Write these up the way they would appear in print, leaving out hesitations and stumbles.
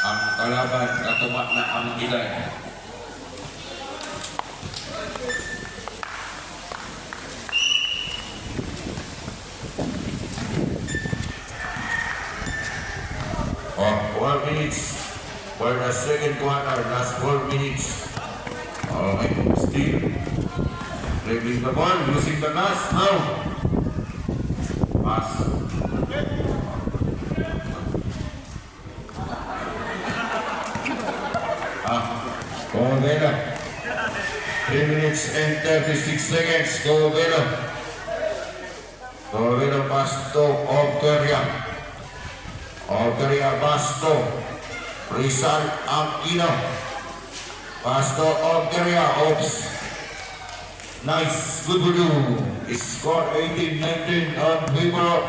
Ang kalaban katumak na ang ilan. Oh, 4 minutes for the second quarter, last 4 minutes. Okay, still dribbling the ball, using the pass now. Pass. Covelo. 3 minutes and 36 seconds. Covelo. Covelo pass to Oggeria. Oggeria pass to Rizal Aquino. Pass to Oggeria. Oops. Nice. Good blue. Score 18-19 on favor of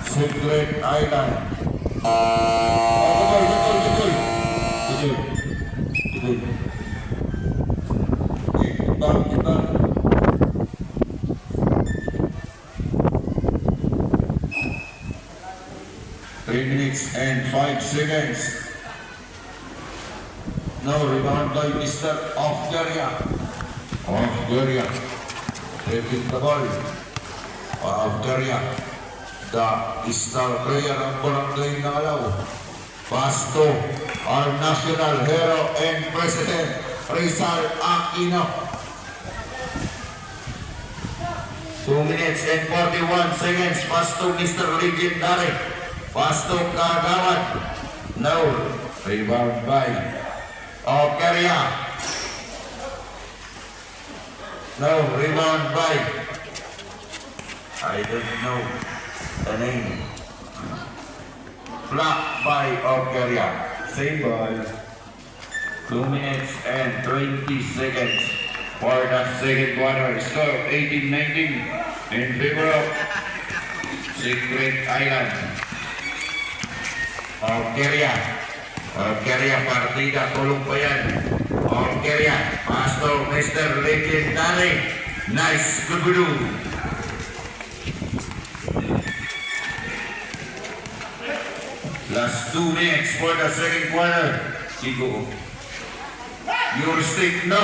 Secret Island. Good. 3 minutes and 5 seconds. Now rebound by Mr. Oggeria. Oggeria taking the ball. Oggeria, the star player of Barangay Nalaw. Pass to our national hero and president, Rizal Aquino. 2 minutes and 41 seconds. Pass to Mr. Legendary. Pass to Kagawad. Now, rebound by Oggeria. Now, rebound by, I don't know the name. Block by Oggeria. Same ball. 2 minutes and 20 seconds for the second quarter. Score 18-19 in favor of Secret Island. Oggeria. Oggeria partida tulong pa yan. Oggeria. Pass to Mr. Legendary. Nice. Good blue. Last 2 minutes for the second quarter. Chico, your stick no.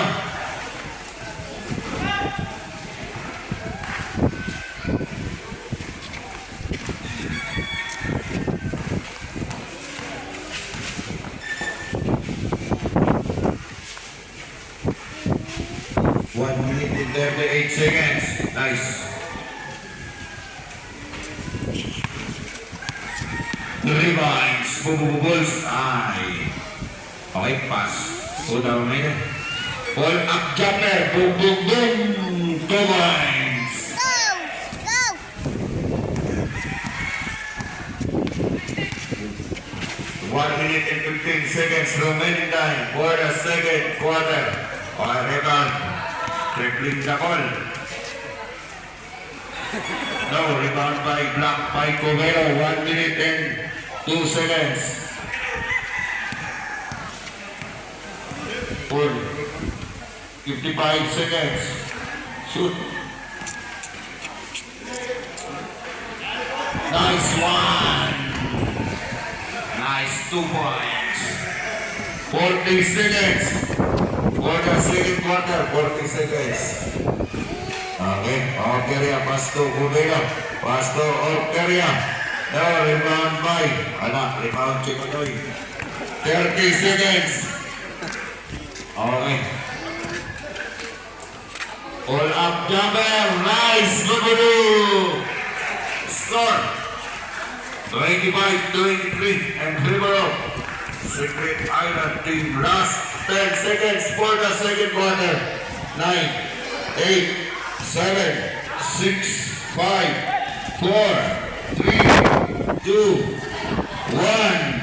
One minute and 38 seconds. Nice. Rebounds, bububulls, ay. Okay, pass. Go down na. Ball up jumper, boom, boom, boom. 2 points. Go! 1 minute and 15 seconds remaining time for the second quarter. Okay, rebound. Dribbling the ball. No, rebound by Black by Covelo. 1 minute and 2 seconds. Pull. 55 seconds. Shoot. Nice one. Nice 2 points. 40 seconds. For the second quarter, 40 seconds. Okay, Oggeria, pass to Covelo. Pass to Oggeria. Now, rebound by, rebound Chicotoy. 30 seconds. Okay. All up jumper. Nice. Good. Score. 25-23 and favor of Secret Island team. Last 10 seconds for the second quarter. 9, 8, 7, 6, 5, 4, 3, 2, 1.